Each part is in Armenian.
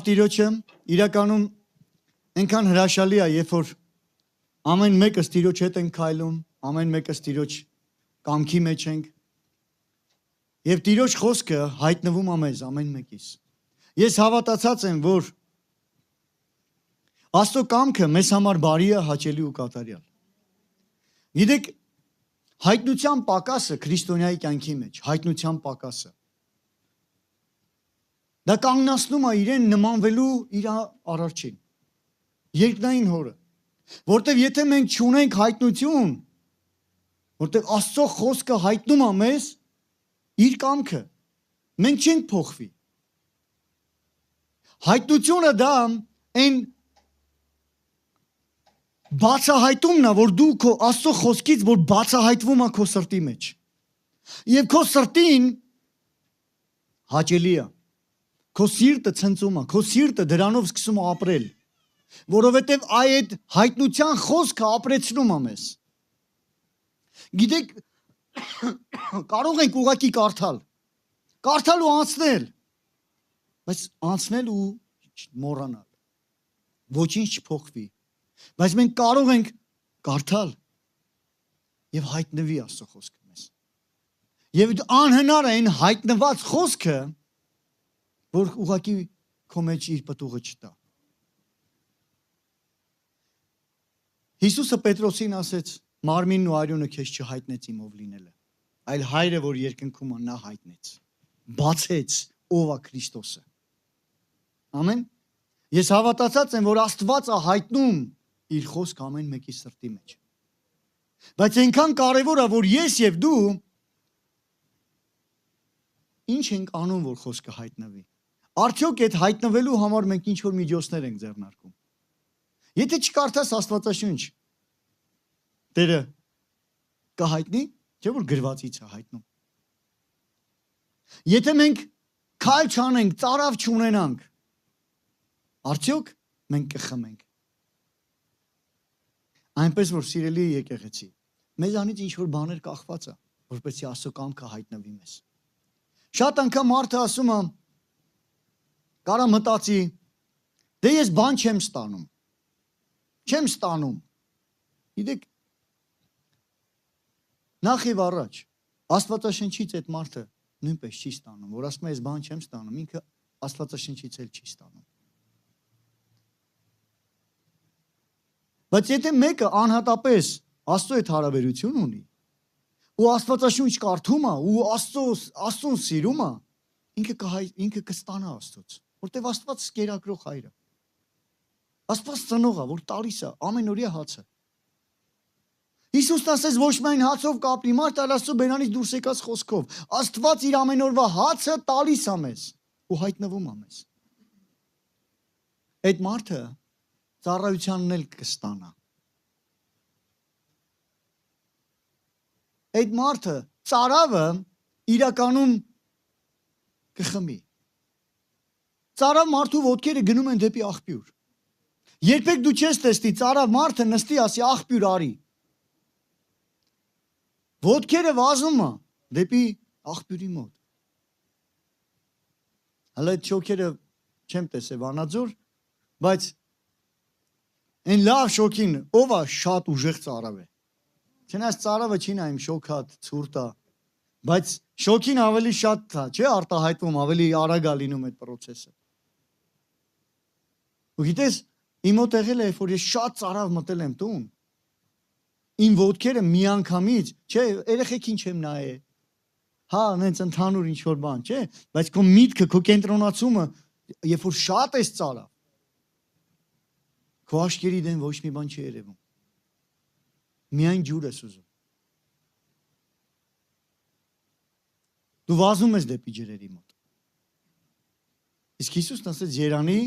Տիրոջը իրականում այնքան հրաշալի է, երբ որ ամեն մեկս Տիրոջ հետ ենք քայլում, ամեն մեկս Տիրոջ կամքի մեջ ենք։ Եվ Տիրոջ խոսքը հայտնվում է մեզ ամեն մեկիս։ Ես հավատացած եմ, որ Աստծո կամքը մեզ համար բարի է, հաճելի ու կատարյալ։ Գիտեք, հայտնության պակասը քրիստոնյայի կյանքի մեջ, հայտնության պակասը դա կանգնացնում է իրեն նմանվելու իր արարչին, երկնային հորը, որտեվ եթե մենք չունենք հայտնություն, որտեվ Աստծո խոսքը հայտնում է մեզ իր կամքը, մենք չենք փոխվի։ Հայտնությունը դա այն բացահայտումն է, որ դու քո Աստծո խոսքից, որ բացահայտվում է քո սրտի մեջ։ Եվ քո սրտին հաճելի է։ Քո սիրտը ցնծում է, քո սիրտը դրանով սկսում է ապրել, որովհետև այդ հայտնության խոսքը ապրեցնում է մեզ։ Գիտեք, կարող ենք ուղղակի կարդալ ու անցնել, բայց անցնել ու մոռանալ, ոչինչ չփոխվի, բայց մենք կարող ենք կարդալ եւ հայտնվի Աստծո խոսքը մեզ։ Եվ անհնար է այն հայտնված խոսքը, որ ուղղակի քո մեջ իր պտուղը չտա։ Հիսուսը Պետրոսին ասեց. «Մարմինն ու արյունը քեզ չհայտնեց իմ ով լինելը, այլ Հայրը, որ երկնքում է, նա հայտնեց»։ Բացեց ով է Քրիստոսը։ Ամեն։ Ես հավատացած եմ, որ Աստված է հայտնում իր խոսքը ամեն մեկի սրտի մեջ։ Բայց այնքան կարևոր է, որ ես եւ դու ինչ ենք անում, որ խոսքը հայտնվի։ Արդյոք այդ հայտնվելու համար մենք ինչ որ միջոցներ ենք ձեռնարկում։ Եթե չկարդաս Աստվածաշունչ, Տերը կհայտնի, չէ՞ որ գրվածից է հայտնում։ Եթե մենք քայլ չանենք, ծարավ չունենանք, արդյոք մենք կխմենք։ Այնպես որ սիրելի եկեղեցի, մեզանից ինչ որ բաներ կախված է, որպեսզի Աստծո կամքը հայտնվի մեզ։ Շատ անգամ մարդը ասում է, կարա մտածի, դե ես բան չեմ ստանում։ Գիտեք, նախ եւ առաջ Աստվածաշնչից այդ մարդը նույնպես չի ստանում, որ ասում է ես բան չեմ ստանում, ինքը Աստվածաշնչից էլ չի ստանում։ Բայց եթե մեկը անհատապես Աստծո հետ հարաբերություն ունի, ու Աստվածաշունչ կարդում է, ու Աստծուն սիրում է, ինքը կստանա Աստծոց, որտեվ Աստված կերակրող Հայր է։ Աստված ծնող է, որ տալիս է ամենօրյա հացը։ Հիսուսն ասեց ոչ միայն հացով կապրի մարդ, այլ Աստծո բերանից դուրս եկած խոսքով։ Աստված իր ամենօրվա հացը տալիս է մեզ ու հայտնվում է մեզ։ Այդ մարդը ծառայությանն էլ կստանա։ Այդ մարդը ծարավը իրականում կխմի։ Ծարավ մարդու ոտքերը գնում են դեպի աղբյուր։ Երբեք դու չես տեսնի ծարավ մարդը նստի ասի աղբյուր արի։ Ոտքերը վազում է դեպի աղբյուրի մոտ։ Հələ այդ շոքերը չեմ տեսել Վանաձոր, բայց այն լավ շոքին ով է շատ ուժեղ ծարավ է։ Չնայած ծարավը չի նայում շոքատ, ցուրտ է, բայց շոքին ավելի շատ է, չէ՞ արտահայտվում, ավելի արագ է լինում այդ process-ը։ Ու գիտես, իմ մոտ եղել է, որ ես շատ ծարավ մտել եմ տուն։ Իմ ոտքերը միանգամից, չէ, երեխեքին չեմ նայե։ Հա, նենց ընդհանուր ինչ որ բան, չէ, բայց քո միտքը, քո կենտրոնացումը, երբ որ շատ ես ծարավ, քո աչքերի դեմ ոչ մի բան չի երևում։ Միայն ջուր ես ուզում։ Դու վազում ես դեպի ջրերի մոտ։ Իսկ Հիսուսն ասեց երանի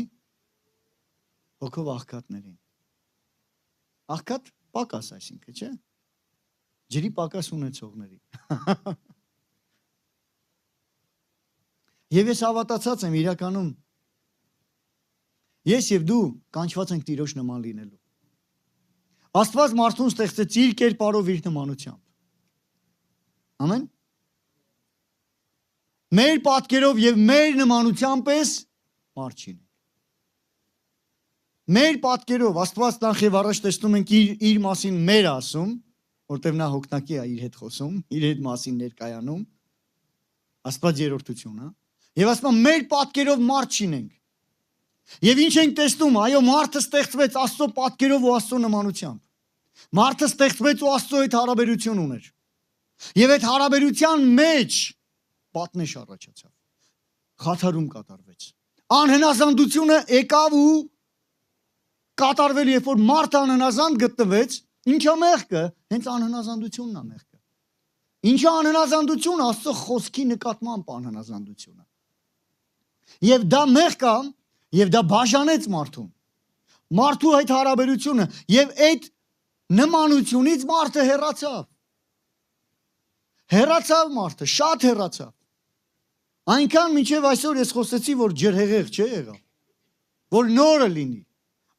հոգով աղքատներին։ Աղքատ պակաս այսինքն, չէ՞։ Ջրի պակաս ունեցողների։ Եվ ես հավատացած եմ իրականում ես եւ դու կանչված ենք Տիրոջ նման լինելու։ Աստված մարդուն ստեղծեց իր կերպարով, իր նմանությամբ։ Ամեն։ Մեր պատկերով եւ մեր նմանությամբ պես մարդ չինենք։ մեր պատկերով Աստված նախ եւ առաջ տեսնում ենք իր մասին մեր ասում, որտեվ նա հոգնակի է իր հետ խոսում, իր հետ մասին ներկայանում, Աստված երրորդություն, հա։ Եվ ասում մեր պատկերով մարդ չինենք։ Եվ ինչ ենք տեսնում, այո, մարդը ստեղծվեց Աստծո պատկերով ու Աստծո նմանությամբ։ Մարդը ստեղծվեց ու Աստծո հետ հարաբերություն ուներ։ Եվ այդ հարաբերության մեջ պատնեշ առաջացավ։ Խաթարում կատարվեց։ Անհնազանդությունը եկավ ու կատարվել, երբ որ մարդը անհնազանդ գտնվեց, ինչա մեղքը, հենց անհնազանդությունն է մեղքը։ Ինչա անհնազանդություն, Աստծո խոսքի նկատմամբ անհնազանդությունը։ Եվ դա մեղք է, եւ դա բաժանեց մարդուն։ Մարդու այդ հարաբերությունը եւ այդ նմանությունից մարդը հեռացավ։ Հեռացավ մարդը, շատ հեռացավ։ Այնքան մինչև այսօր ես խոսեցի, որ ջրհեղեղ չէ եղավ, որ նորը լինի։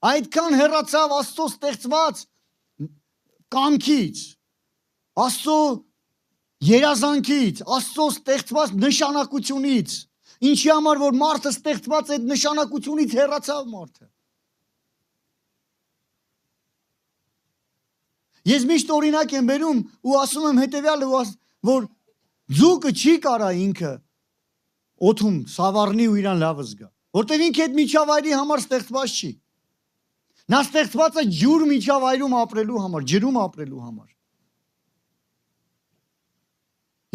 Այդքան հեռացավ Աստծո ստեղծված կամքից, Աստծո երազանքից, Աստծո ստեղծված նշանակությունից, ինչի համար որ մարդը ստեղծված այդ նշանակությունից հեռացավ մարդը։ Ես միշտ օրինակ եմ բերում ու ասում եմ հետևյալը, որ ձուկը չի կարա ինքը օդում սավառնի ու իրան լավ զգա, որտեղ ինքը այդ միջավայրի համար ստեղծված չի։ Նա ստեղծված է ջուր միջավայրում ապրելու համար, ջրում ապրելու համար։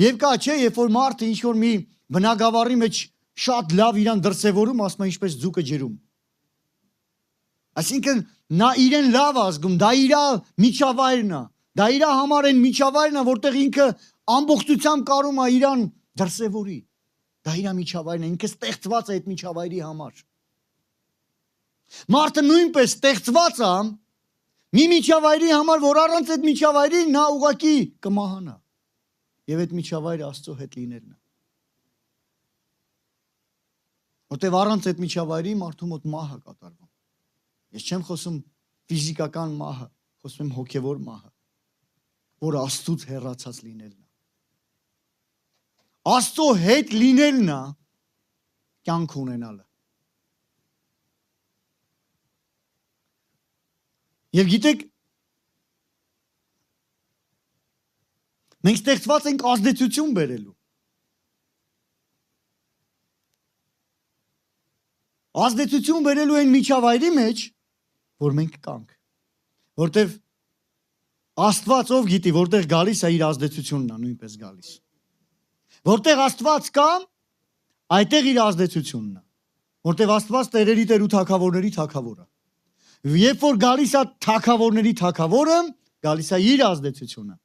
Եվ կա չէ, երբ որ մարդը ինչ որ մի բնակավարի մեջ շատ լավ իրան դրսևորում, ասում է ինչպես ձուկը ջրում։ Այսինքն նա իրեն լավ ազգում, դա իր միջավայրն է, դա իր համար այն միջավայրն է, որտեղ ինքը ամբողջությամբ կարում է իրան դրսևորի։ Դա իր միջավայրն է, ինքը ստեղծված է այդ միջավայրի համար։ Մարդը նույնպես ստեղծված է մի միջավայրի համար, որ առանց այդ միջավայրի նա ուղղակի կմահանա։ Եվ այդ միջավայրը Աստծո հետ լինելն է։ Որտեվ առանց այդ միջավայրի մարդու մոտ մահը կատարվում։ Ես չեմ խոսում ֆիզիկական մահը, խոսում եմ հոգևոր մահը, որ Աստծուց հեռացած լինելն է։ Աստծո հետ լինելն է կյանք ունենալը։ Եվ գիտեք, մենք ստեղծված ենք ազդեցություն բերելու։ Ազդեցություն բերելու այն միջավայրի մեջ, որ մենք կանք։ Որտև Աստված ով գիտի, որտեղ գալիս է իր ազդեցությունն է նույնպես գալիս։ Որտեղ Աստված կա, այդտեղ իր ազդեցությունն է։ Որտեղ Աստված տերերի տեր ու թագավորների թագավոր է։ Երբ որ գալիս է թագավորների թագավորը, գալիս է իր ազդեցությունը։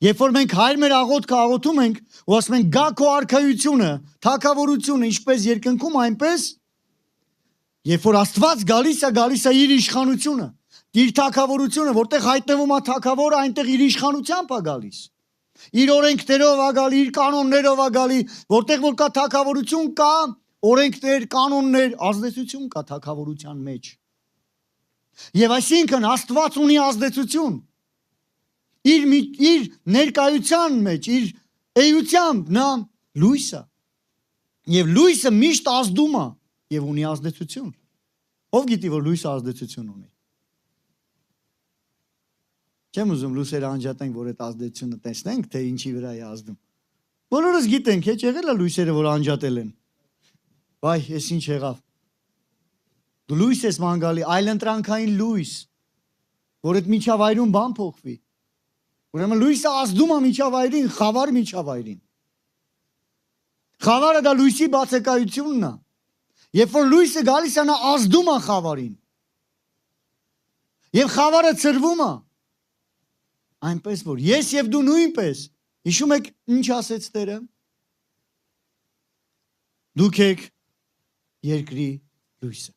Երբ որ մենք հայր մեր աղոթքը աղոթում ենք ու ասում ենք գա քո արքայությունը, թագավորությունը, ինչպես երկնքում, այնպես երբ որ Աստված գալիս է իր իշխանությունը, իր թագավորությունը, որտեղ հայտնվում է թագավորը, այնտեղ իր իշխանությամբ է գալիս։ Իր օրենքներով է գալի, իր կանոններով է գալի, որտեղ որ կա թագավորություն, կա օրենքներ, կանոններ, ազդեցություն կա թագավորության մեջ։ Եվ այսինքն Աստված ունի ազդեցություն։ Իր ներկայության մեջ, իր էությամբ նա լույս է։ Եվ լույսը միշտ ազդում է եւ ունի ազդեցություն։ Ով գիտի, որ լույսը ազդեցություն ունի։ Չեմ ուզում լույսերը անջատենք, որ այդ ազդեցությունը տեսնենք, թե ինչի վրա է ազդում։ Բոլորս գիտենք, հեչ եղել է լույսերը, որ անջատել են։ Վայ, ես ինչ եղավ։ Դու լույս ես ման գալի, այլընտրանքային լույս, որ այդ միջավայրում բան փոխվի։ Ուրեմն լույսը ազդում է միջավայրին, խավար միջավայրին։ Խավարը դա լույսի բացակայությունն է։ Երբ որ լույսը գալիս է, նա ազդում է խավարին։ Եվ խավարը ծրվում է։ Այնպես որ ես եւ դու նույնպես, հիշում եք ինչ ասեց Տերը։ Դուք եք երկրի լույսը։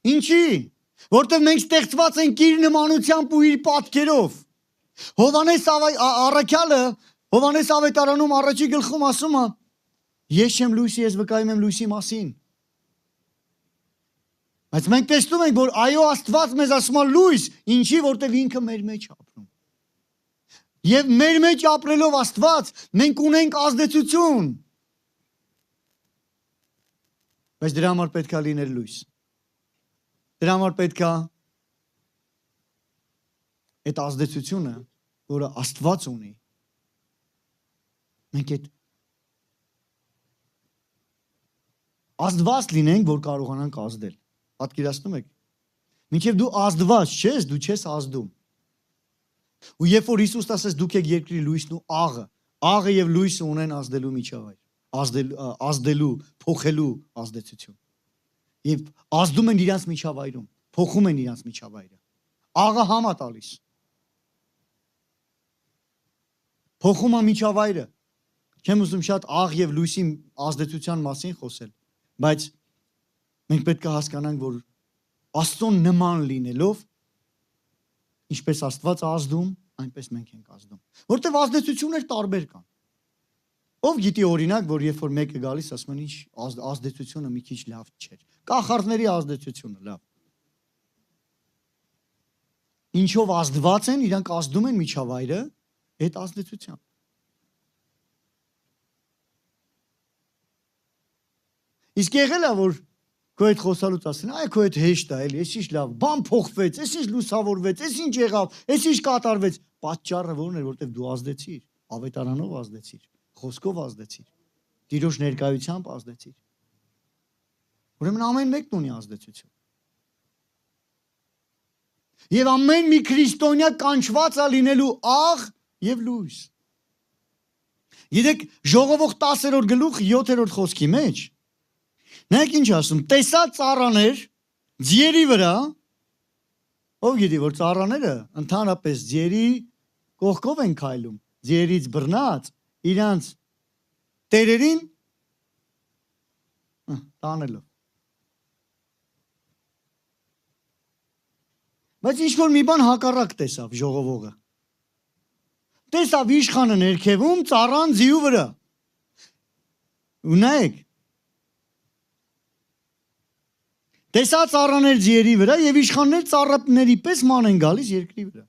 Ինչի՞։ Որտեղ մենք ստեղծված ենք իր նմանությամբ ու իր պատկերով։ Հովանես առաքյալը, Հովանես ավետարանում առաջի գլխում ասում է. Ես չեմ լույսի, ես վկայում եմ լույսի մասին։ Բայց մենք տեսնում ենք, որ այո, Աստված մեզ ասում է լույս, ինչի, որտեղ ինքը մեր մեջ ապրում։ Եվ մեր մեջ ապրելով Աստված, մենք ունենք ազդեցություն։ Բայց դրա համար պետք է լինել լույս։ Դրա համար պետք է այդ ազդեցությունը, որը Աստված ունի, մենք այդ ազդված լինենք, որ կարողանանք ազդել։ Պատկերացնում եք։ Մինչև դու ազդված չես, դու չես ազդում։ Ու երբ որ Հիսուս ասես դուք եք երկրի լույսն ու աղը եւ լույսը ունեն ազդելու միջավայր, ազդելու, փոխելու ազդեցություն։ Եվ ազդում են իրանց միջավայրում, փոխում են իրանց միջավայրը։ Աղը համա տալիս։ Փոխում է միջավայրը։ Չեմ ուզում շատ աղ եւ լույսի ազդեցության մասին խոսել, բայց մենք պետք է հասկանանք, որ Աստծուն նման լինելով, ինչպես Աստված ազդում, այնպես մենք ենք ազդում։ Որտեւ ազդեցություններ տարբեր կան։ Ով գիտի օրինակ, որ երբ որ մեկը գալիս, ասում են ինչ ազդեցությունը մի քիչ լավ չէր։ Կախարդների ազդեցությունը լավ։ Ինչով ազդված են, իրանք ազդում են միջավայրը այդ ազդեցությամբ։ Իսկ եղել է, որ քո այդ խոսալուց ասեն, այ քո այդ հեշտ է, էլի, էս ինչ լավ, բան փոխվեց, էս ինչ լուսավորվեց, էս ինչ եղավ, էս ինչ կատարվեց։ Պատճառը որն էր, որտեղ դու ազդեցիր, ավետարանով ազդեցիր, խոսքով ազդեցիր, Տիրոջ ներկայությամբ ազդեցիր։ Ուրեմն ամեն մեկն ունի ազդեցություն։ Եվ ամեն մի քրիստոնյա կանչված է լինելու աղ եւ լույս։ Գիտեք, Ժողովող 10-րդ գլուխ 7-րդ խոսքի մեջ նայեք ինչ ասում, տեսա ծառաներ ձիերի վրա, ով գիտի, որ ծառաները ընդհանրապես ձիերի կողքով են քայլում, ձիերից բռնած, իրանց տերերին տանելով։ Բայց ինչ-որ մի բան հակառակ տեսավ ժողովողը։ Տեսավ իշխանը ներքևում, ծառան ձիու վրա։ Ու նայեք, տեսա ծառաներ ձիերի վրա եւ իշխաններ ծառաների պես ման են գալիս երկրի վրա։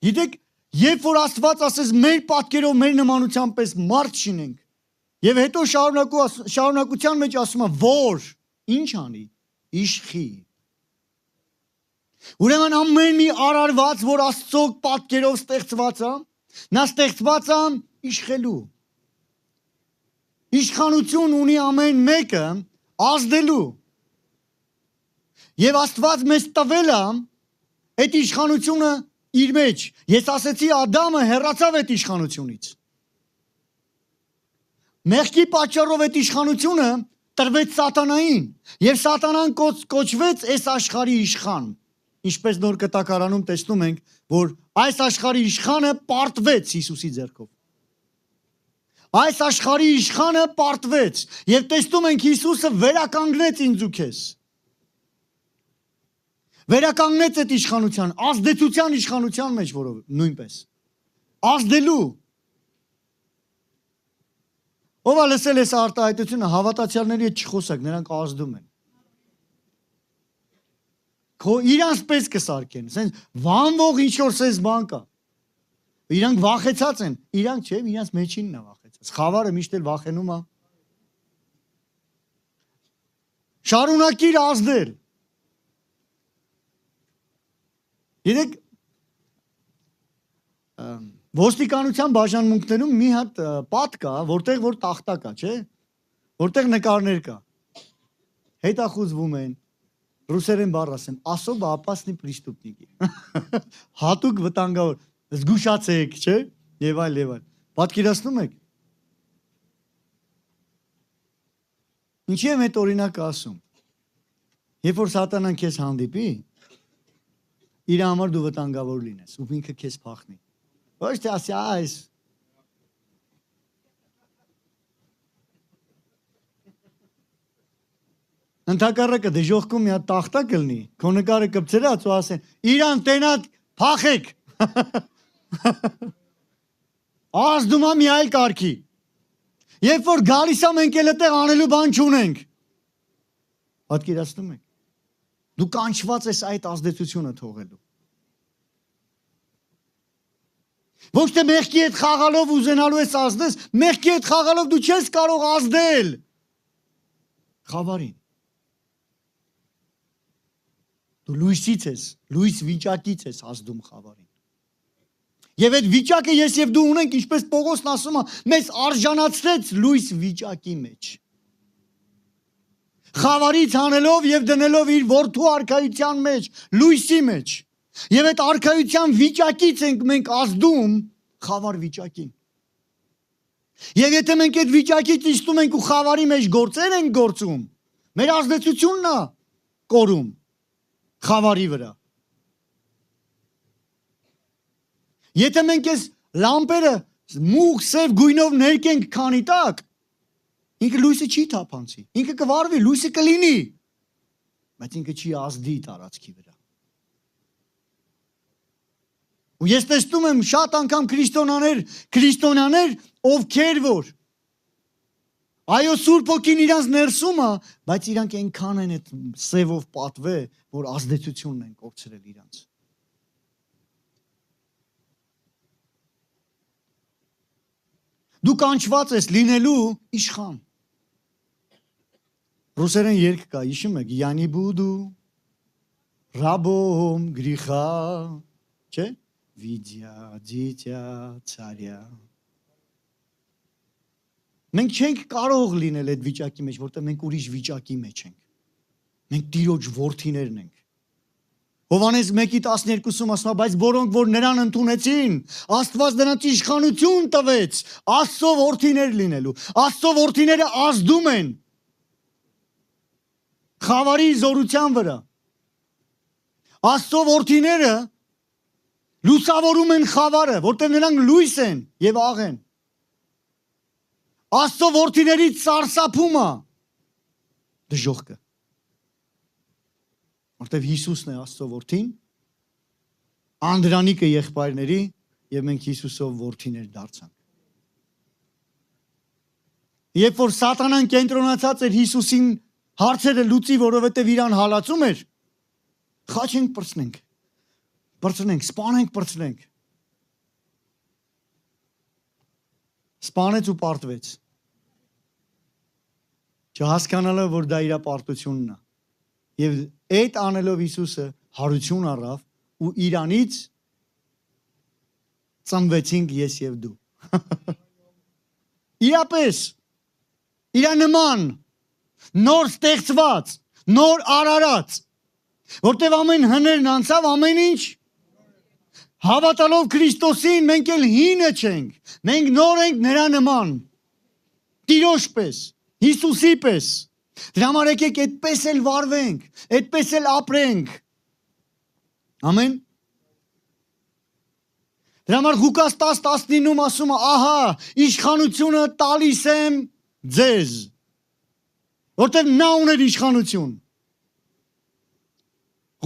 Գիտեք, երբ որ Աստված ասես մեր պատկերով, մեր նմանությամբ պես մարդ շինենք, եւ հետո շարունակության մեջ ասում է որ ինչ անի, իշխի։ Ուրեմն ամեն մի արարված, որ Աստծո պատկերով ստեղծված է, նա ստեղծված է իշխելու։ Իշխանություն ունի ամեն մեկը ազդելու։ Եվ Աստված մեզ տվել է այդ իշխանությունը իր մեջ։ Ես ասեցի Ադամը հեռացավ այդ իշխանությունից։ Մեղքի պատճառով այդ իշխանությունը տրվեց սատանային, եւ սատանան կոչվեց այս աշխարհի իշխան։ Ինչպես նոր կտակարանում տեսնում ենք, որ այս աշխարհի իշխանը պարտվեց Հիսուսի ձեռքով։ Այս աշխարհի իշխանը պարտվեց եւ տեսնում ենք Հիսուսը վերականգնեց ինձ ու քեզ։ Վերականգնեց այդ իշխանության, ազդեցության իշխանության մեջ, որով նույնպես ազդելու։ Ով է լսել այս արտահայտությունը, հավատացյալների հետ չխոսակ, նրանք ազդում են։ Քո իրանց պես կսարքեն, ասեն վանվող ինչ որ սես բան կա։ Իրանք վախեցած են, իրանք չէ, իրանց մեջինն է վախեցած։ Խավարը միշտ էլ վախենում է։ Շարունակիր ազդել։ Գիտեք, ոստիկանության բաժանմունքներում մի հատ պատ կա, որտեղ որ տախտա կա, չէ՞։ Որտեղ նկարներ կա։ Հետախուզվում են, ռուսերեն բառ ասեմ, особо опасный преступники։ Հատուկ վտանգավոր, զգուշացեք, չէ՞։ Եվ այլ եւ այլ։ Պատկերացնում եք։ Ինչի՞ եմ այդ օրինակը ասում։ Երբ որ սատանան քեզ հանդիպի, իր համար դու վտանգավոր լինես, ու ինքը քեզ փախնի։ Ոչ թե ասի այս Ընթակառակը դժողքում մի հատ տախտա կլինի, քո նկարը կպցրած ու ասեն իրան տենատ փախեք։ Ազդում է մի այլ կարգի։ Երբ որ գալիս է մենք էլ այդտեղ անելու բան չունենք։ Պատկերացնում եք։ Դու կանչված ես այդ ազդեցությունը թողելու։ Ոչ թե մեղքի հետ խաղալով ուզենալու ես ազդես, մեղքի հետ խաղալով դու չես կարող ազդել։ Խավարին։ Դու լույսից ես, լույս վիճակից ես ազդում խավարին։ Եվ այդ վիճակը ես եւ դու ունենք, ինչպես Պողոսն ասում է, մեզ արժանացրեց լույս վիճակի մեջ։ Խավարից հանելով եւ դնելով իր որդու արքայության մեջ, լույսի մեջ։ Եվ այդ արքայության վիճակից ենք մենք ազդում խավար վիճակին։ Եվ եթե մենք այդ վիճակից իջնում ենք ու խավարի մեջ գործեր ենք գործում, մեր ազդեցությունն է կորում խավարի վրա։ Եթե մենք այս լամպերը մուգ սև գույնով ներկենք քանի տակ, ինքը լույսը չի թափանցի, ինքը կվարվի, լույսը կլինի, բայց ինքը չի ազդի տարածքի վրա։ Ու ես տեսնում եմ շատ անգամ քրիստոնյաներ, ովքեր որ այո Սուրբ Հոգին իրանց ներսում է, բայց իրանք այնքան են այդ սևով պատվե, որ ազդեցությունն են կորցրել իրանց։ Դու կանչված ես լինելու իշխան։ Ռուսերեն երգ կա, հիշում եք, Յանի բուդու ռաբոմ գրիխա, չէ՞։ Վիդյա դիտյա ցարյա։ Մենք չենք կարող լինել այդ վիճակի մեջ, որտեղ մենք ուրիշ վիճակի մեջ ենք։ Մենք Տիրոջ որդիներն ենք։ Հովհաննես 1:12-ում ասում է, բայց որոնք որ նրան ընդունեցին, Աստված նրանց իշխանություն տվեց Աստծո որդիներ լինելու։ Աստծո որդիները ազդում են խավարի զորության վրա։ Աստծո որդիները լուսավորում են խավարը, որտեղ նրանք լույս են եւ աղ են։ Աստծո որդիներից սարսափումը դժոխքը։ Որտեղ Հիսուսն է Աստծո որդին, Անդրանիկը եղբայրների եւ մենք Հիսուսով որդիներ դարձանք։ Երբ որ սատանան կենտրոնացած էր Հիսուսին հարցերը լուծի, որովհետեւ իրան հալածում էր, խաչենք պրծնենք, սպանենք պրծնենք։ Սպանեց ու պարտվեց։ Չհասկանալով, որ դա իր պարտությունն է։ Եվ այդ անելով Հիսուսը հարություն առավ ու իրանից ծնվեցինք ես եւ դու։ Իրապես, իր նման, նոր ստեղծված, նոր արարած, որտեվ ամեն հներն անցավ, ամեն ինչ հավատալով Քրիստոսին մենք էլ հինը չենք, մենք նոր ենք նրա նման, Տիրոջ պես, Հիսուսի պես, դրա համար եկեք այդպես էլ վարվենք, այդպես էլ ապրենք, ամեն, դրա համար Ղուկաս 10:19-ում ասում է, ահա, իշխանությունը տալիս եմ ձեզ, որտեղ նա ուներ իշխանություն,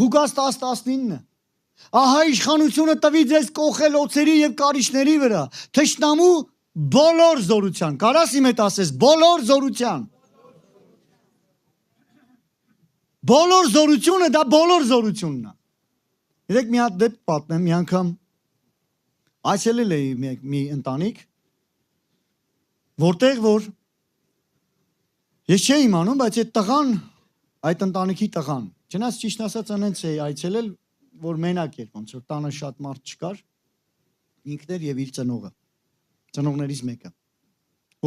Ղուկաս 10:19 Ահա իշխանությունը տվի ձեզ կոխել օձերի եւ կարիճների վրա, թշնամու բոլոր զորության, կարաս իմ հետ ասես, բոլոր զորության։ Բոլոր զորությունը դա բոլոր զորությունն է։ Երեք մի հատ դեպք պատմեմ, մի անգամ այցելել էի մի ընտանիք, որտեղ որ ես չէի իմանում, բայց այդ տղան, այդ ընտանիքի տղան, չնայած ճիշտ ասած անենց էի այցելել, որ մենակ էր, ոնց որ տանը շատ մարդ չկար, ինքն էր եւ իր ծնողը, ծնողներից մեկը,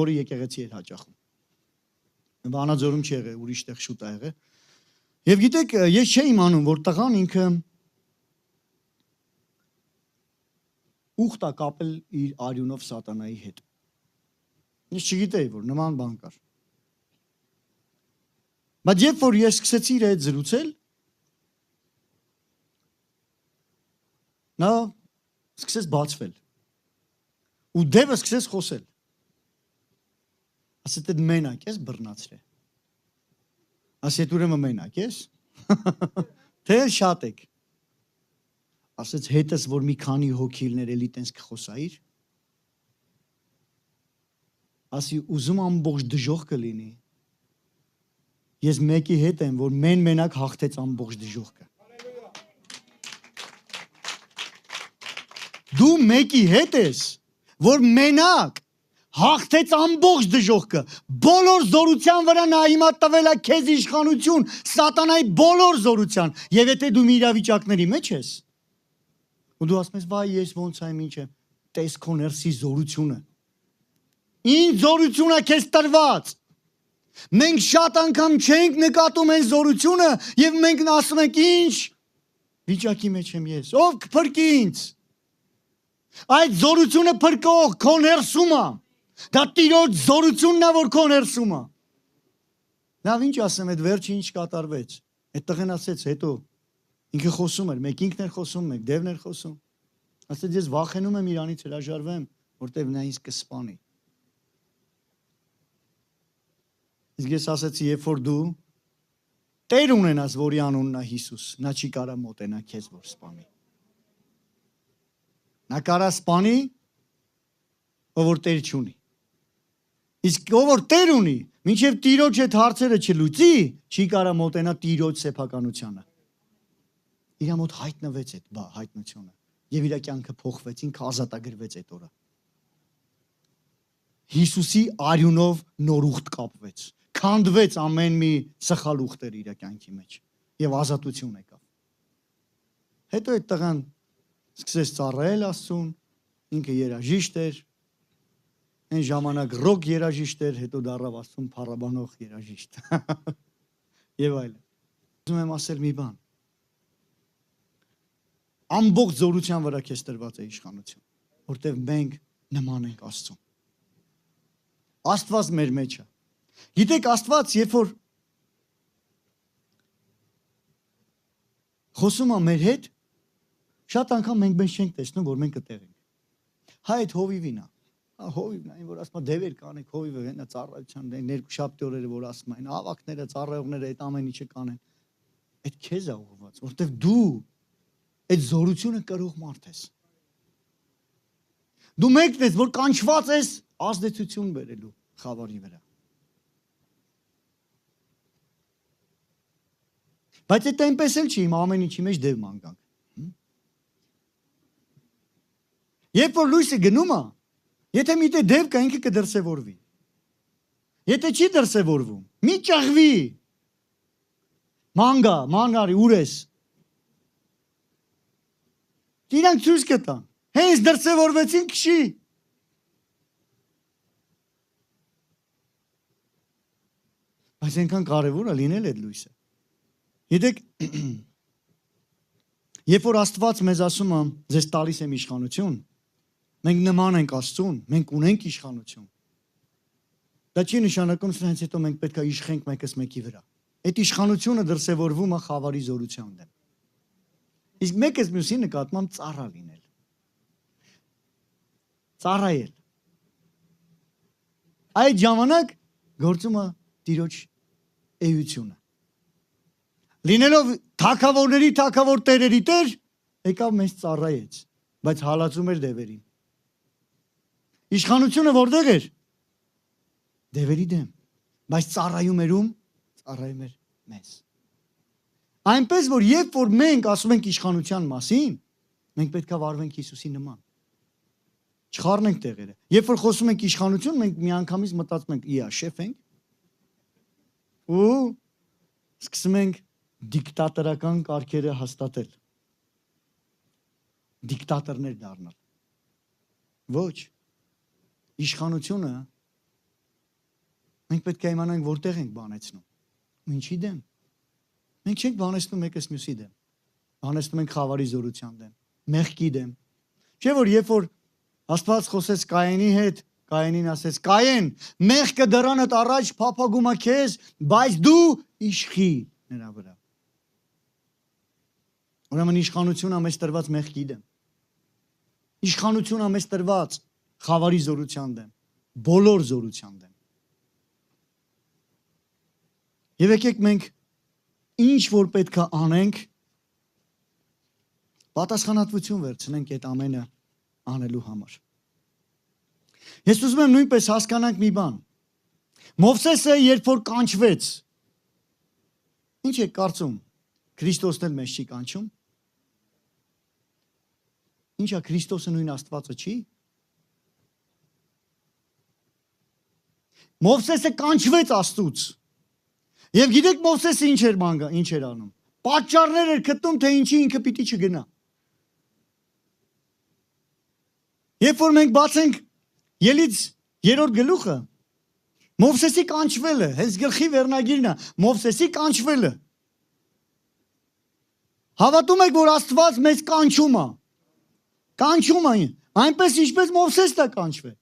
որը եկեղեցի էր հաճախում։ Վանաձորում չի եղել, ուրիշ տեղ շուտ ա եղել։ Եվ գիտեք, ես չէի իմանում, որ տղան ինքը ուխտ է կապել իր արյունով սատանայի հետ։ Ես չգիտեի, որ նման բան կար։ Բայց երբ որ ես սկսեցի իր հետ զրուցել, նա սկսեց բացվել ու դևը սկսեց խոսել, ասեց այդ մենակ ես բռնացրե, ասեց ուրեմն մենակ ես, թե շատ եք, ասեց հետս որ մի քանի հոգիլներ էլի տենց կխոսայիր, ասի ուզում ամբողջ դժոխք կլինի, ես մեկի հետ եմ, որ մենակ հաղթեց ամբողջ դժոխքը։ Դու մեկի հետ ես, որ մենակ հաղթեց ամբողջ դժողքը, բոլոր զորության վրա նա հիմա տվել է քեզ իշխանություն, սատանայի բոլոր զորության, եւ եթե դու մի իրավիճակների մեջ ես, ու դու ասում ես, վայ, ես ոնց եմ, ինչ եմ, տես քո ներսի զորությունը, ինչ զորություն է քեզ տրված, մենք շատ անգամ չենք նկատում այն զորությունը, եւ մենք ասում ենք, ինչ վիճակի մեջ եմ ես, ով կփրկի ինձ, այդ զորությունը փրկող քո ներսում է, դա Տիրոջ զորությունն է, որ քո ներսում է։ Լավ, ինչ ասեմ, այդ վերջը ինչ կատարվեց։ Այդ տղեն ասեց, հետո ինքը խոսում էր, մեկ ինքն էր խոսում, մեկ Դևն էր խոսում։ Ասեց, ես վախենում եմ իրանից հրաժարվեմ, որտեվ նա ինձ կսպանի։ Իսկ ես ասեցի, երբ որ դու Տեր ունենաս, որի անունն է Հիսուս, նա չի կարա մոտենա քեզ, որ սպանի։ Նա կարա սպանի, ով որ Տեր չունի։ Իսկ ով որ Տեր ունի, մինչև Տիրոջ այդ հարցերը չլուծի, չի կարա մոտենա Տիրոջ սեփականությանը։ Իր մոտ հայտնվեց այդ հայտնությունը, եւ իր կյանքը փոխվեց, ինքը ազատագրվեց այդ օրը։ Հիսուսի արյունով նոր ուխտ կապվեց, քանդվեց ամեն մի սխալ ուխտեր իր կյանքի մեջ եւ ազատություն եկավ։ Հետո այդ տղան սկսեց ծառայել Աստծուն, ինքը երաժիշտ էր, այն ժամանակ ռոք երաժիշտ էր, հետո դառավ Աստծուն փառաբանող երաժիշտ։ Եվ այլն։ Ուզում եմ ասել մի բան։ Ամբողջ զորության վրա քեզ տրված է իշխանություն, որտեղ մենք նման ենք Աստծուն։ Աստված մեր մեջ է։ Գիտեք, Աստված, երբ որ խոսում է մեր հետ, շատ անգամ մենք մեզ չենք տեսնում, որ մենք այդտեղ ենք։ Հա այդ հովիվին է։ Հովիվն այն, որ ասում է դևեր կանեք, հովիվը հենա ծառայության, երկու շաբթի օրերը, որ ասում են, ավակները, ծառայողները այդ ամեն ինչը կանեն։ Այդ քեզ է ուղղված, որտեղ դու այդ զորությունը կրող մարդ ես։ Դու մեկն ես, որ կանչված ես ազդեցություն բերելու խավարի վրա։ Բայց այդ այնպես էլ չի, իմ ամեն ինչի մեջ դև ման գանք։ Երբ որ լույսը գնում է, եթե մի դև կա, ինքը կդրսևորվի։ Եթե չի դրսևորվում, մի ճաղվի։ Մանարի, ուր ես։ Իրանք ցույց կտան։ Հենց դրսևորվեցին քշի։ Բայց այնքան կարևոր է լինել այդ լույսը։ Գիտեք, երբ որ Աստված մեզ ասում է, ձեզ տալիս եմ իշխանություն, մենք նման ենք Աստծուն, մենք ունենք իշխանություն։ Դա չի նշանակում, որ հենց հետո մենք պետք է իշխենք մեկս մեկի վրա։ Այդ իշխանությունը դրսևորվում է խավարի զորության դեմ։ Իսկ մեկս մյուսի նկատմամբ ծառա լինել։ Ծառայել։ Այդ ժամանակ գործում է Տիրոջ էությունը։ Լինելով թագավորների թագավոր տերերի տեր, եկավ մեզ ծառայեց, բայց հալածում էր դևերին։ Իշխանությունը որտեղ էր։ Դևերի դեմ, բայց ծառայում էր ում, ծառայում էր մեզ։ Այնպես որ երբ որ մենք ասում ենք իշխանության մասին, մենք պետք է վարվենք Հիսուսի նման։ Չխառնենք տեղերը։ Երբ որ խոսում ենք իշխանություն, մենք միանգամից մտածում ենք՝ իա, շեֆ ենք։ Ու սկսում ենք դիկտատորական կարգերը հաստատել։ Դիկտատորներ դառնալ։ Ոչ։ Իշխանությունը մենք պետք է իմանանք որտեղ ենք բանեցնում։ Ու ինչի դեմ։ Մենք չենք բանեցնում մեկս մյուսի դեմ։ Բանեցնում ենք խավարի զորության դեմ, մեղքի դեմ։ Չէ՞ որ երբ որ Աստված խոսեց Կայենի հետ, Կայենին ասեց. Կայեն, մեղքը դրանդ առաջ փափագում է քեզ, բայց դու իշխի նրա վրա։ Ուրեմն իշխանությունը մեզ տրված մեղքի դեմ։ Իշխանությունը մեզ տրված խավարի զորության դեմ, բոլոր զորության դեմ։ Եվ եկեք մենք ինչ որ պետք է անենք, պատասխանատվություն վերցնենք այդ ամենը անելու համար։ Ես ուզում եմ նույնպես հասկանանք մի բան։ Մովսեսը երբ որ կանչվեց, ինչ է կարծում, Քրիստոսն էլ մեզ չի կանչում։ Ինչա Քրիստոսը նույն Աստվածը չի։ Մովսեսը կանչվեց Աստծուց։ Եվ գիտեք Մովսեսը ինչ էր անում։ Պատճառներ էր գտնում, թե ինչի ինքը պիտի չգնա։ Երբ որ մենք բացենք Ելից 3-րդ գլուխը, Մովսեսի կանչվելը, հենց գլխի վերնագիրն է, Մովսեսի կանչվելը։ Հավատում եք, որ Աստված մեզ կանչում է։ Կանչում է, այնպես ինչպես Մովսեսն է կանչվել։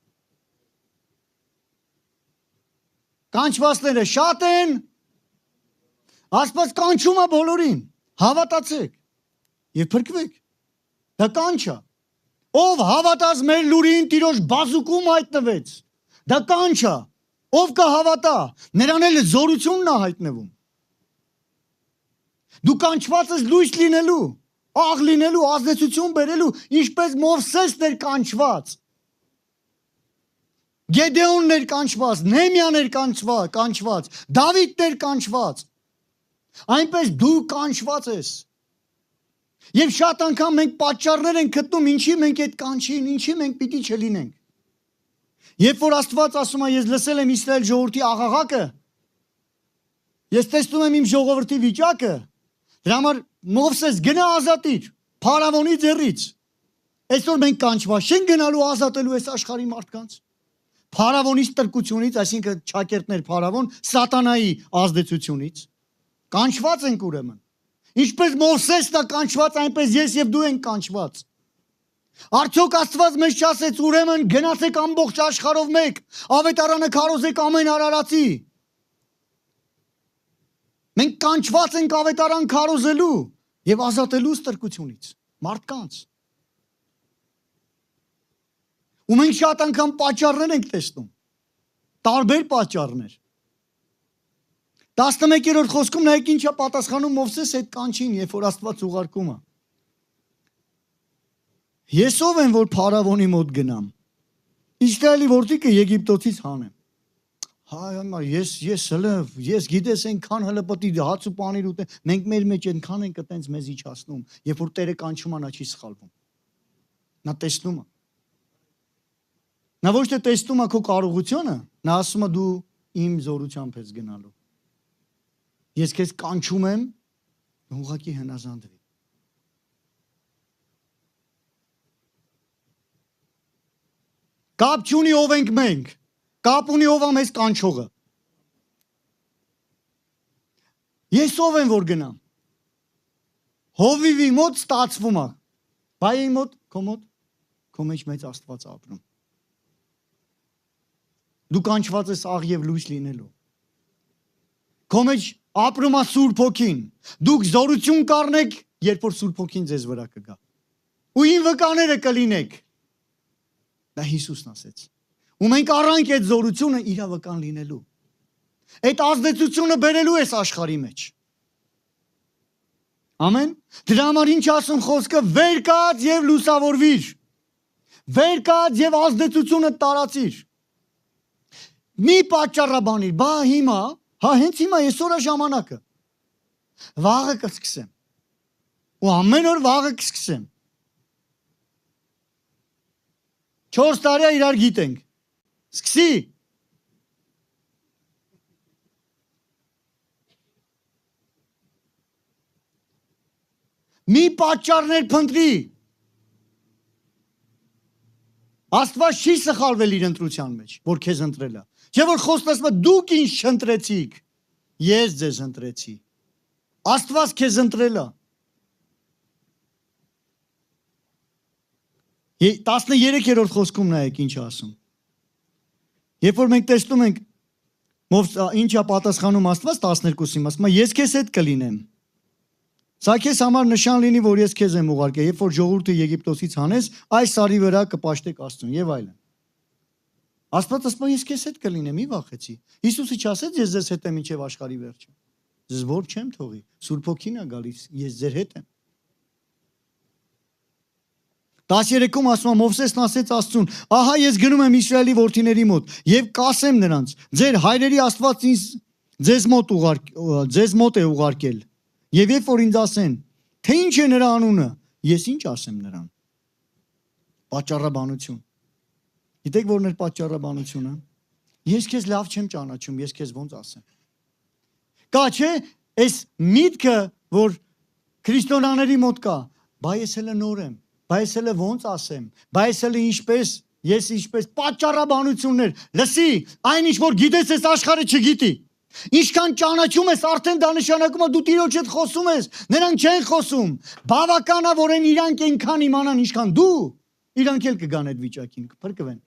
Կանչվածները շատ են, Աստված կանչում է բոլորին, հավատացեք եւ փրկվեք։ Դա կանչ է։ Ով հավատաց մեր լուրին, Տիրոջ բազուկում հայտնվեց։ Դա կանչ է։ Ով կհավատա, նրան էլ զորությունն է հայտնվում։ Դու կանչված ես լույս լինելու, աղ լինելու, ազդեցություն բերելու, ինչպես Մովսեսն էր կանչված։ Գեդեոնն էր կանչված, Նեհեմիան էր կանչված, Դավիթն էր կանչված։ Այնպես դու կանչված ես։ Եվ շատ անգամ մենք պատճառներ ենք գտնում, ինչի մենք այդ կանչին, ինչի մենք պիտի չլինենք։ Երբ որ Աստված ասում է, ես լսել եմ Իսրայել ժողովրդի աղաղակը, ես տեսնում եմ իմ ժողովրդի վիճակը, դրա համար Մովսես գնա ազատիր Փարավոնի ձեռից։ Այսօր մենք կանչված չենք գնալու ազատելու այս աշխարհի մարդկանց։ Փարավոնի ստրկությունից, այսինքն ճակերտներ Փարավոն, սատանայի ազդեցությունից։ Կանչված ենք ուրեմն։ Ինչպես Մովսեսն է կանչված, այնպես ես եւ դու ենք կանչված։ Արդյոք Աստված մեզ չասեց, ուրեմն գնացեք ամբողջ աշխարհով մեկ, ավետարանը քարոզեք ամեն արարածի։ Մենք կանչված ենք ավետարան քարոզելու եւ ազատելու ստրկությունից մարդկանց։ Ու մենք շատ անգամ պատճառներ ենք տեսնում։ Տարբեր պատճառներ։ 11-րդ խոսքում նայեք ինչ է պատասխանում Մովսես այդ կանչին, երբ որ Աստված ուղարկում է։ Ես ով եմ, որ Փարավոնի մոտ գնամ։ Իսրայելի որդիքը Եգիպտոցից հանեմ։ Հայ, ես գիտես այնքան հլպտի հաց ու պանիր ուտեմ, մենք մեր մեջ այնքան ենք այտենց մեզ իջացնում, երբ որ Տերը կանչում է, նա չի սխալվում։ Նա տեսնում է։ Նա ոչ թե տեսնում է քո կարողությունը, նա ասում է դու իմ զորությամբ ես գնալու։ Ես քեզ կանչում եմ, ուղղակի հնազանդվի։ Կապ չունի ով ենք մենք, կապ ունի ով է մեզ կանչողը։ Ես ով եմ որ գնամ։ Հովիվի մոտ ստացվում է։ Բայի մոտ, քո մեջ մեծ Աստված ապրում։ Դու կանչված ես աղ եւ լույս լինելու։ Քո մեջ ապրում է Սուրբ Հոգին։ Դուք զորություն կառնեք, երբ որ Սուրբ Հոգին ձեզ վրա կգա։ Ու ին վկաները կլինեք։ Դա Հիսուսն ասեց։ Ու մենք առանք այդ զորությունը իրավական լինելու։ Այդ ազդեցությունը բերելու ես աշխարհի մեջ։ Ամեն։ Դրա համար ինչ ասում խոսքը, վեր կաց եւ լուսավորվիր։ Վեր կաց եւ ազդեցությունը տարածիր։ Մի պատճառաբանիր, բա հիմա, հենց հիմա այսօր է ժամանակը։ Վաղը կսկսեմ։ Ու ամեն օր վաղը կսկսեմ։ 4 տարի իրար գիտենք։ Սկսի։ Մի պատճառներ փնտրի։ Աստված չի սխալվել իր ընտրության մեջ, որ քեզ ընտրել է։ Չէ որ խոստացած է դուք ինձ չընտրեցիք, ես ձեզ ընտրեցի։ Աստված քեզ ընտրել է։ 13-րդ խոսքում նայեք ինչ ասում։ Երբ որ մենք տեսնում ենք ինչ է պատասխանում Աստված 12-ին, ասում է ես քեզ հետ կլինեմ։ Սա քեզ համար նշան լինի, որ ես քեզ եմ ուղարկել, երբ որ ժողովուրդը Եգիպտոսից հանես, այս սարի վրա կպաշտեք Աստծուն եւ այլն։ Աստված ասում է ես քեզ հետ կլինեմ, մի վախեցի։ Հիսուսը չասեց ես ձեզ հետ եմ մինչև աշխարհի վերջը։ Ձեզ որ չեմ թողի, Սուրբ Հոգին է գալիս, ես ձեր հետ եմ։ 13-ում ասում է Մովսեսն ասեց Աստծուն. ահա ես գնում եմ Իսրայելի որդիների մոտ եւ կասեմ նրանց. ձեր հայրերի Աստված ինձ ձեզ մոտ է ուղարկել։ Եվ երբ որ ինձ ասեն, թե ինչ է նրա անունը, ես ինչ ասեմ նրան։ Պատճառաբանություն։ Գիտեք որն է պատճառաբանությունը։ Ես քեզ լավ չեմ ճանաչում, ես քեզ ոնց ասեմ։ Կա չէ, այս միտքը, որ քրիստոնյաների մոտ կա, բա ես հələ նոր եմ, բա ես հələ ոնց ասեմ, բա ես հələ ինչպես, ես ինչպես պատճառաբանություններ, լսի, այն ինչ որ գիտես այս աշխարհը չգիտի։ Ինչքան ճանաչում ես, արդեն դա նշանակում է դու Տիրոջ հետ խոսում ես, նրանք չեն խոսում։ Բավական է, որ իրանք այնքան իմանան, ինչքան դու, իրանք էլ կգան այդ վիճակին, կփրկվեն։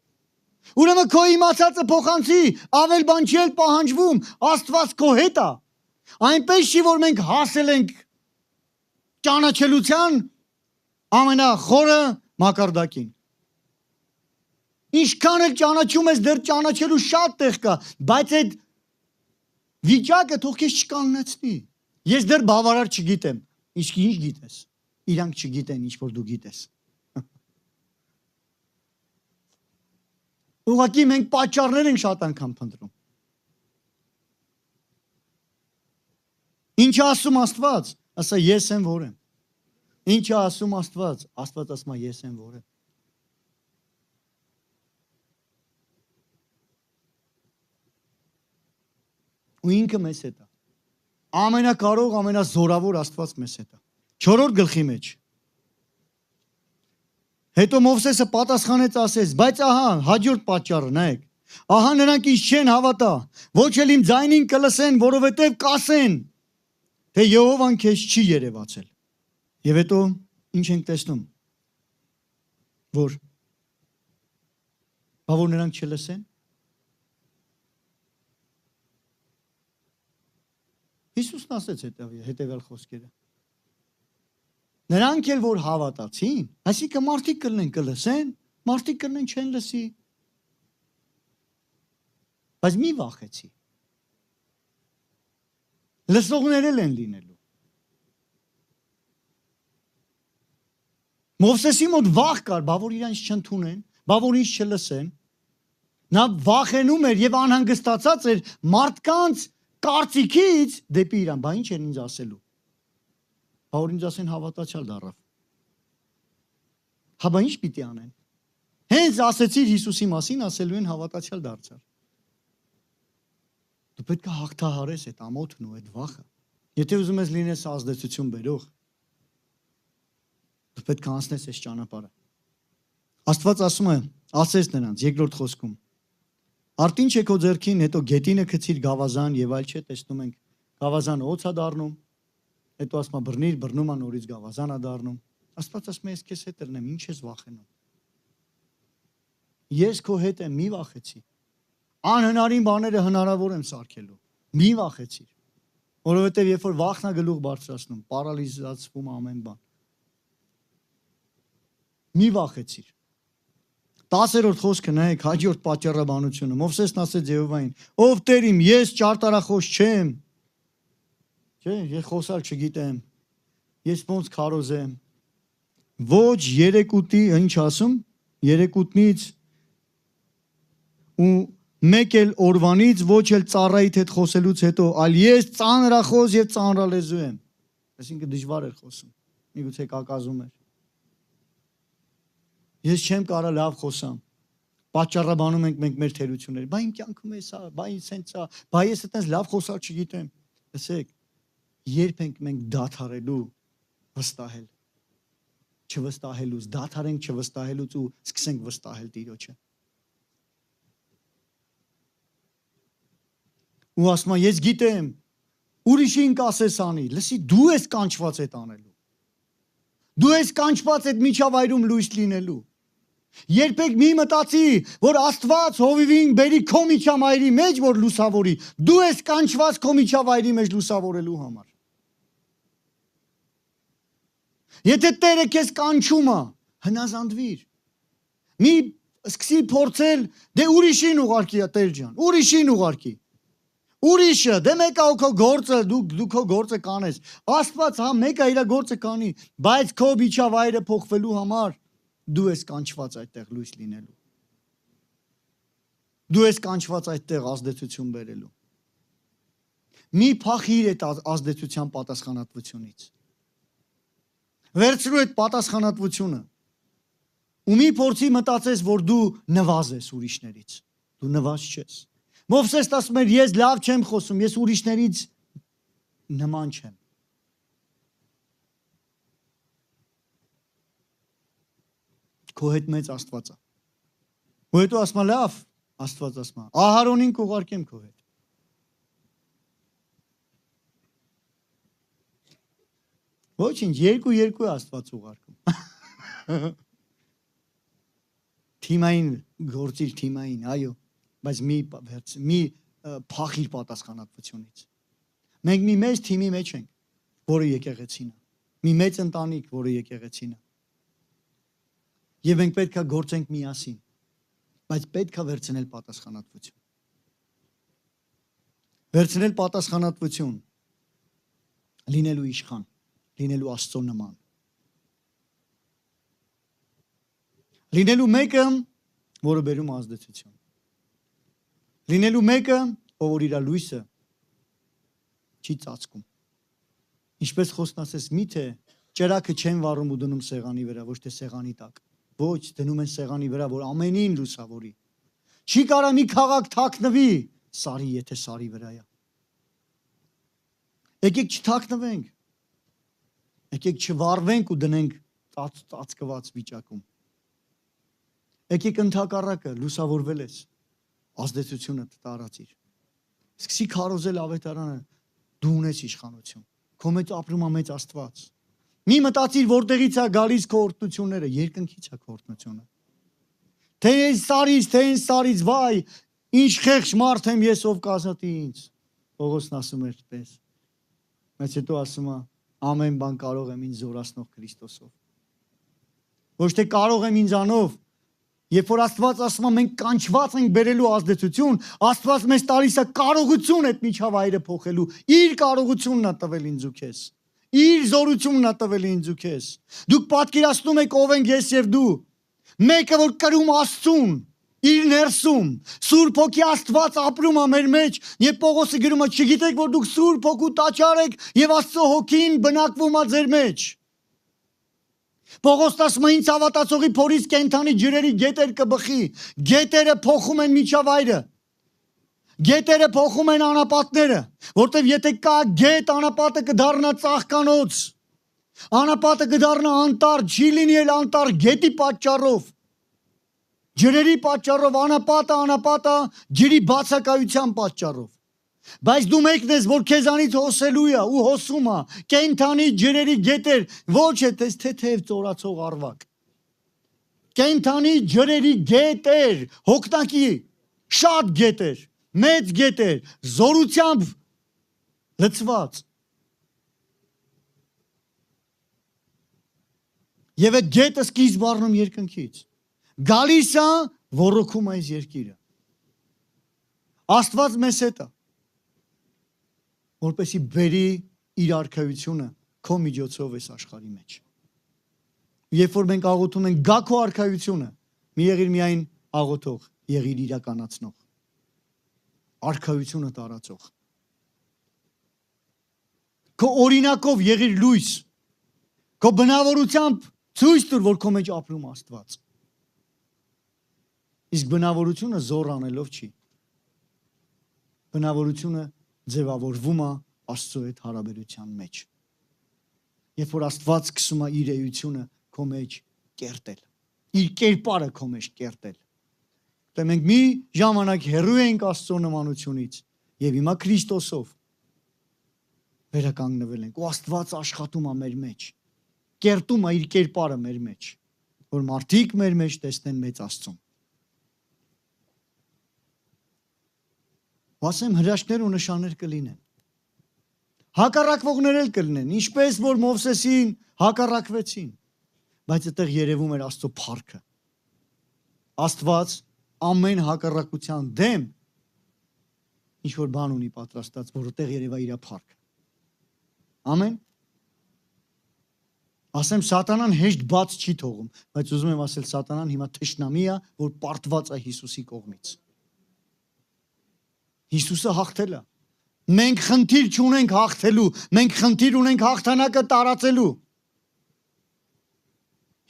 Ուրեմն քո իմացածը փոխանցի, ավել բան չի էլ պահանջվում, Աստված քո հետ է։ Այնպես չի, որ մենք հասել ենք ճանաչելության ամենախորը մակարդակին։ Ինչքան էլ ճանաչում ես, դեռ ճանաչելու շատ տեղ կա, բայց այդ վիճակը թող քեզ չկանգնեցնի։ Ես դեռ բավարար չգիտեմ։ Ինչ գիտես։ Իրանք չգիտեն, ինչ որ դու գիտես։ Ուղղակի մենք պատճառներ ենք շատ անգամ փնտրում։ Ինչ ասում Աստված, ասա ես եմ որ եմ։ Ինչ ասում Աստված, Աստված ասում է ես եմ որ եմ։ Ու ինքը մեզ հետ է։ Ամենակարող, ամենազորավոր Աստված մեզ հետ է։ 4-րդ գլխի մեջ։ Հետո Մովսեսը պատասխանեց ասեց, բայց ահա հաջորդ պատճառը, նայեք։ Ահա նրանք ինչ չեն հավատա, ոչ էլ իմ ձայնին կլսեն, որովհետև կասեն, թե Եհովան քեզ չի երևացել։ Եվ հետո ինչ ենք տեսնում, որ նրանք չլսեն։ Հիսուսն ասեց հետևյալ խոսքերը։ Նրանք էլ որ հավատացին, այսինքն մարդիկ կլինեն կլսեն, մարդիկ կլինեն չեն լսի։ Բայց մի վախեցի։ Լսողներ են լինելու։ Մովսեսի մոտ վախ կար, բա որ իրանց չընդունեն, բա որ ինչ չլսեն։ Նա վախենում էր եւ անհանգստացած էր մարդկանց կարծիքից դեպի իրան, բա ինչ են ինձ ասելու։ Բա որ ինձ ասեն հավատացյալ դառավ։ Հա բա ինչ պիտի անեն։ Հենց ասեցիր Հիսուսի մասին, ասելու են հավատացյալ դարձար։ Դու պետք է հաղթահարես այդ ամոթն ու այդ վախը։ Եթե ուզում ես լինես ազդեցություն բերող, դու պետք է անցնես այս ճանապարհը։ Աստված ասում է, ասես նրանց երկրորդ խոսքում. Արտին չէ քո ձեռքին, հետո գետինը գցիր գավազան եւ այլ չէ, տեսնում ենք գավազանը օձ է դառնում, հետո ասում է բռնիր, բռնում է նորից գավազան է դառնում։ Աստված ասում է, ես քեզ հետ եմ, ինչ ես վախենում։ Ես քո հետ եմ, մի վախեցի։ Անհնարին բաները հնարավոր եմ սարքելու։ Մի վախեցիր։ Որովհետև երբ որ վախն է գլուխ բարձրացնում, պարալիզացվում ամեն բան։ Մի վախեցիր։ 10-րդ խոսքը նայեք, հաջորդ պատճառաբանությունը։ Մովսեսն ասեց Եհովային. Ով Տեր իմ, ես ճարտարախոս չեմ։ Չէ, ես խոսալ չգիտեմ։ Ես ոնց քարոզեմ։ Ոչ երեկուտի, ինչ ասում, երեկուտնից ու մեկ էլ օրվանից, ոչ էլ ծառայիդ հետ խոսելուց հետո, այլ ես ծանրախոս եւ ծանրալեզու եմ։ Այսինքն դժվար էր խոսում։ Միգուցե կակազում էր։ Ես չեմ կարա լավ խոսամ։ Պատճառաբանում ենք մենք մեր թերությունները։ Բա իմ կյանքում է սա, բա ինձ սենց սա, բա ես այդպես լավ խոսալ չգիտեմ։ Լսեք, երբ ենք մենք դադարելու վստահել։ Չվստահելուց, դադարենք չվստահելուց ու սկսենք վստահել Տիրոջը։ Ու ասում եմ, ես գիտեմ, ուրիշին կասես անի, լսի, դու ես կանչված այդ անելու։ Դու ես կանչված այդ միջավայրում լույս լինելու։ Երբեք մի մտածի, որ Աստված հովիվին բերի քո միջավայրի մեջ, որ լուսավորի, դու ես կանչված քո միջավայրի մեջ լուսավորելու համար։ Եթե Տերը քեզ կանչում է, հնազանդվիր։ Մի սկսի փորձել, դե ուրիշին ուղարկի է Տեր ջան, ուրիշին ուղարկի։ Ուրիշը, դե մեկը քո գործը, դու քո գործը կանես։ Աստված հա մեկը իր գործը կանի, բայց քո միջավայրը փոխվելու համար դու ես կանչված այդտեղ լույս լինելու։ Դու ես կանչված այդտեղ ազդեցություն բերելու։ Մի փախիր այդ ազդեցության պատասխանատվությունից։ Վերցրու այդ պատասխանատվությունը։ Ու մի փորձի մտածես, որ դու նվազ ես ուրիշներից։ Դու նվազ չես։ Մովսեսն ասում էր, ես լավ չեմ խոսում, ես ուրիշներից նման չեմ։ Քո հետ մեծ Աստված է։ Ու հետո ասում է, լավ, Աստված ասում է, Ահարոնին կուղարկեմ քո հետ։ Ոչինչ, երկու Աստված ուղարկում։ Թիմային գործիր թիմային, այո, բայց մի փախիր պատասխանատվությունից։ Մենք մի մեծ թիմի մեջ ենք, որը եկեղեցին է։ Մի մեծ ընտանիք, որը եկեղեցին է։ Եվ մենք պետք է գործենք միասին, բայց պետք է վերցնել պատասխանատվություն։ Վերցնել պատասխանատվություն, լինելու իշխան, լինելու Աստծո նման։ Լինելու մեկը, որը բերում ազդեցություն։ Լինելու մեկը, ով որ իր լույսը չի ծածկում։ Ինչպես խոսքն ասես, միթե ճրակը չեն վառում ու դնում սեղանի վրա, ոչ թե սեղանի տակ։ Ոչ, դնում են սեղանի վրա, որ ամենին լուսավորի։ Չի կարա մի քաղաք թաքնվի, սարի, եթե սարի վրա է։ Եկեք չթաքնվենք։ Եկեք չվառվենք ու դնենք ծածկված վիճակում։ Եկեք ընդհակառակը լուսավորվել ես, ազդեցությունը տարածիր։ Սկսի քարոզել ավետարանը, դու ունես իշխանություն։ Քո մեջ ապրում է մեծ Աստված։ Մի մտածիր, որտեղից է գալիս քո օրհնությունները, երկնքից է քո օրհնությունը։ Թե այս սարից, թե այն սարից, վայ, ինչ խեղճ մարդ եմ ես, ով կազատի ինձ։ Պողոսն ասում էր պես։ Բայց հետո ասում է, ամեն բան կարող եմ ինձ զորացնող Քրիստոսով։ Ոչ թե կարող եմ ինձանով։ Երբ որ Աստված ասում է մենք կանչված ենք բերելու ազդեցություն, Աստված մեզ տալիս է կարողություն այդ միջավայրը փոխելու։ Իր կարողությունն է տվել ինձ ու քեզ։ Իր զորությունն է տվել ինձ ու քեզ։ Դուք պատկերացնում եք ով ենք ես եւ դու։ Մեկը որ կրում Աստծուն, իր ներսում, Սուրբ Հոգի Աստված ապրում է մեր մեջ, եւ Պողոսը գրում է, չգիտեք որ դուք Սուրբ Հոգու տաճար եք եւ Աստծո Հոգին բնակվում է ձեր մեջ։ Պողոսն ասում է ինձ հավատացողի փորից կենթանի ջրերի գետեր կբխի։ Գետերը փոխում են միջավայրը։ Գետերը փոխում են անապատները, որտեվ եթե կա գետ, անապատը կդառնա ծաղկանոց։ Անապատը կդառնա անտառ, չի լինի էլ անտառ գետի պատճառով։ Ջրերի պատճառով անապատը ջրի բացակայության պատճառով։ Բայց դու մեկն ես, որ քեզանից հոսելու է ու հոսում է, կենթանի ջրերի գետեր, ոչ է թեթև ծորացող արվակ։ Կենթանի ջրերի գետեր, հոգնակի, շատ գետեր, մեծ գետեր, զորությամբ լցված։ Եվ այդ գետը սկիզբ առնում երկնքից։ Գալիս է, ոռոգում այս երկիրը։ Աստված մեզ հետ է, որպեսի բերի իր արքայությունը քո միջոցով այս աշխարհի մեջ։ Երբ որ մենք աղոթում ենք գա քո արքայությունը, մի եղիր միայն աղոթող, եղիր իրականացնող, արքայությունը տարածող։ Քո օրինակով եղիր լույս, քո բնավորությամբ ցույց տուր, որ քո մեջ ապրում Աստված։ Իսկ բնավորությունը զոր անելով չի։ Բնավորությունը ձևավորվում է Աստծո հետ հարաբերության մեջ։ Երբ որ Աստված սկսում է իր էությունը քո մեջ կերտել, իր կերպարը քո մեջ կերտել։ Դե մենք մի ժամանակ հեռու ենք Աստծո նմանությունից եւ հիմա Քրիստոսով վերականգնվել ենք ու Աստված աշխատում է մեր մեջ, կերտում է իր կերպարը մեր մեջ, որ մարդիկ մեր մեջ տեսնեն մեծ Աստծուն։ Ասեմ հրաշքներ ու նշաններ կլինեն։ Հակառակվողներ էլ կլինեն, ինչպես որ Մովսեսին հակառակվեցին, բայց այդտեղ երևում էր Աստծո փառքը։ Աստված ամեն հակառակության դեմ ինչ որ բան ունի պատրաստած, որտեղ երևա իր փառքը։ Ամեն։ Ասեմ սատանան հեշտ բաց չի թողում, բայց ուզում եմ ասել սատանան հիմա թշնամի է, որ պարտված է Հիսուսի կողմից։ Հիսուսը հաղթել է։ Մենք խնդիր չունենք հաղթելու, մենք խնդիր ունենք հաղթանակը տարածելու։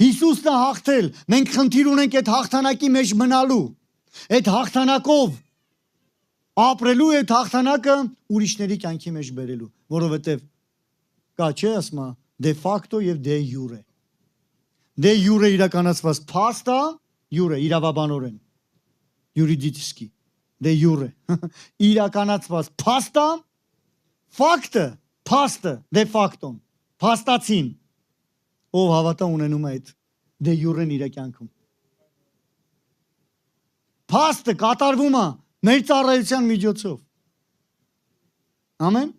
Հիսուսն է հաղթել, մենք խնդիր ունենք այդ հաղթանակի մեջ մնալու։ Այդ հաղթանակով ապրելու այդ հաղթանակը ուրիշների կյանքի մեջ բերելու, որովհետև կա չէ ասма դե ֆակտո եւ դե յուրե։ Դե յուրե իրականացված փաստա, յուրե իրավաբանորեն, յուրիդիցկի, դե յուրե իրականացված փաստա, ֆակտը, փաստը, դե ֆակտոն, փաստացին, ով հավատա ունենում է այդ դե յուրեն իր կյանքում։ Փաստը կատարվում է մեր ծառայության միջոցով։ Ամեն։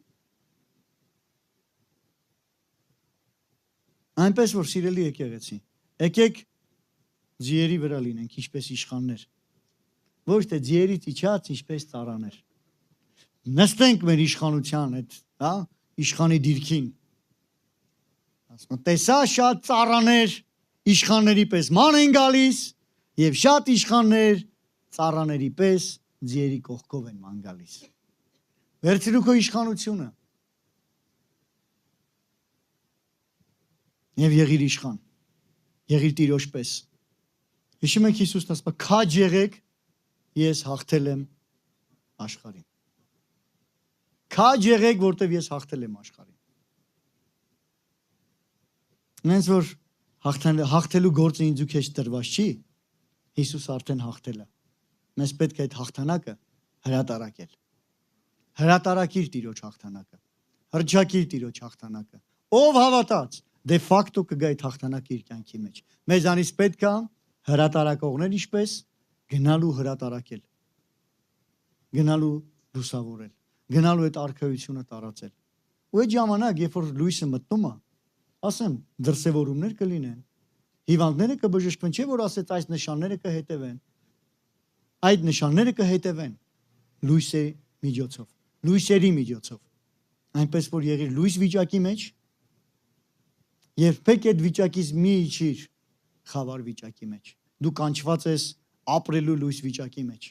Այնպես որ սիրելի եկեղեցի, եկեք ձիերի վրա լինենք ինչպես իշխաններ, ոչ թե ձիերից իջած ինչպես ծառաներ։ Նստենք մեր իշխանության այդ, հա, իշխանի դիրքին։ Ասում տեսա շատ ծառաներ իշխանների պես ման են գալիս եւ շատ իշխաններ ծառաների պես ձիերի կողքով են ման գալիս։ Վերցրու քո իշխանությունը եւ եղիր իշխան, եղիր Տիրոջ պես։ Հիշում եք Հիսուսն ասում է քաջ եղեք, ես հաղթել եմ աշխարհին։ Քաջ եղեք, որտեվ ես հաղթել եմ աշխարհին։ Նենց որ հաղթելու գործը ինձ ու քեզ տրված չի, Հիսուս արդեն հաղթել է։ Մեզ պետք է այդ հաղթանակը հրատարակել։ Հրատարակիր Տիրոջ հաղթանակը։ Հրճակիր Տիրոջ հաղթանակը։ Ով հավատաց, դե ֆակտո կգա այդ հաղթանակը իր կյանքի մեջ։ Մեզանից պետք է հրատարակողներ ինչպես գնալու հրատարակել։ Գնալու լուսավորել, գնալու այդ արքայությունը տարածել։ Ու այդ ժամանակ, երբ որ լույսը մտնում է, ասեմ, դրսևորումներ կլինեն։ Հիվանդները կբժշկվեն, չէ՞ որ ասեց այս նշանները կհետևեն։ Այդ նշանները կհետևեն լույսերի միջոցով, լույսերի միջոցով։ Այնպես որ եղիր լույս վիճակի մեջ, երբեք այդ վիճակից մի իջիր խավար վիճակի մեջ։ Դու կանչված ես ապրելու լույս վիճակի մեջ։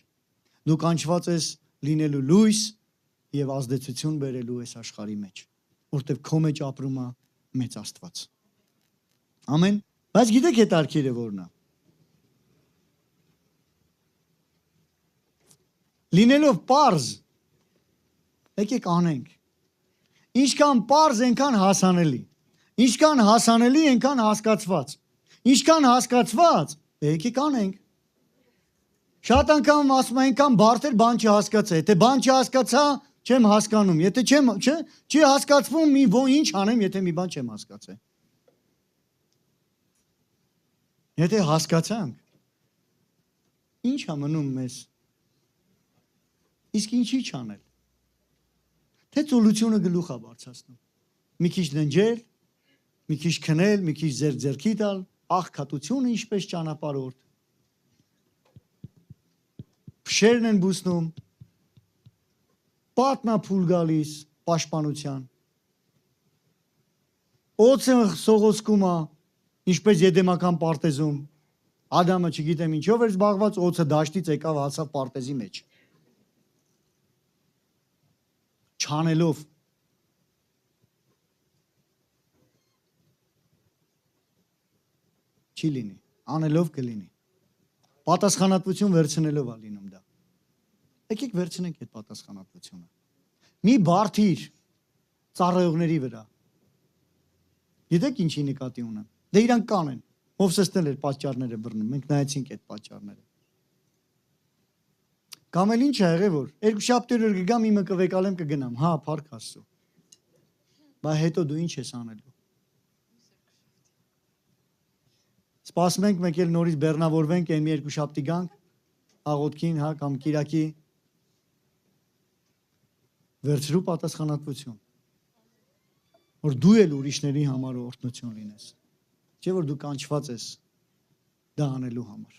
Դու կանչված ես լինելու լույս եւ ազդեցություն բերելու այս աշխարհի մեջ, որտեղ քո մեջ ապրում է մեծ Աստված։ Ամեն։ Բայց գիտեք հետարքիրը որն է։ Լինելով պարզ, եկեք անենք։ Ինչքան պարզ, այնքան հասանելի։ Ինչքան հասանելի, այնքան հասկացված։ Ինչքան հասկացված, եկեք անենք։ Շատ անգամ ասում են, այնքան բարդ բան չհասկացա։ Եթե բան չհասկացա, չեմ հասկանում։ Եթե չի հասկացվում, ինչ անեմ, եթե մի բան չեմ հասկացել։ Եթե հասկացանք, ինչ է մնում մեզ։ Իսկ ինչի չանել։ Թե ծուլությունը գլուխ է բարձրացնում։ Մի քիչ ննջել, մի քիչ քնել, մի քիչ ձեռքի տալ, աղքատությունը ինչպես ճանապարհորդ։ Փշերն են բուսնում, պատմափուլ գալիս պաշտպանության։ Օծը սողոսկում է, ինչպես եդեմական պարտեզում։ Ադամը չգիտեմ ինչով էր զբաղված, օծը դաշտից եկավ հասավ պարտեզի մեջ։ Չանելով չի լինի, անելով կլինի։ Պատասխանատվություն վերցնելով է լինում դա։ Եկեք վերցնենք այդ պատասխանատվությունը։ Մի բարդիր ծառայողների վրա։ Գիտեք ինչի նկատի ունեմ։ Դե իրանք կանեն։ Մովսեսն էր պատճառները բռնում, մենք նայեցինք այդ պատճառները։ Կամ էլ ինչ ա եղել որ երկու շաբթի օր կգամ իմը կվեկալեմ կգնամ, հա, փառք Աստծո։ Բայց հետո դու ինչ ես անելու։ Սպասում ենք մեկ էլ նորից բեռնավորվենք, այն մի երկու շաբթի գանք, աղոթքին, հա, կամ կիրակի։ Վերցրու պատասխանատվություն, որ դու էլ ուրիշների համար օրհնություն լինես, չէ՞ որ դու կանչված ես դա անելու համար։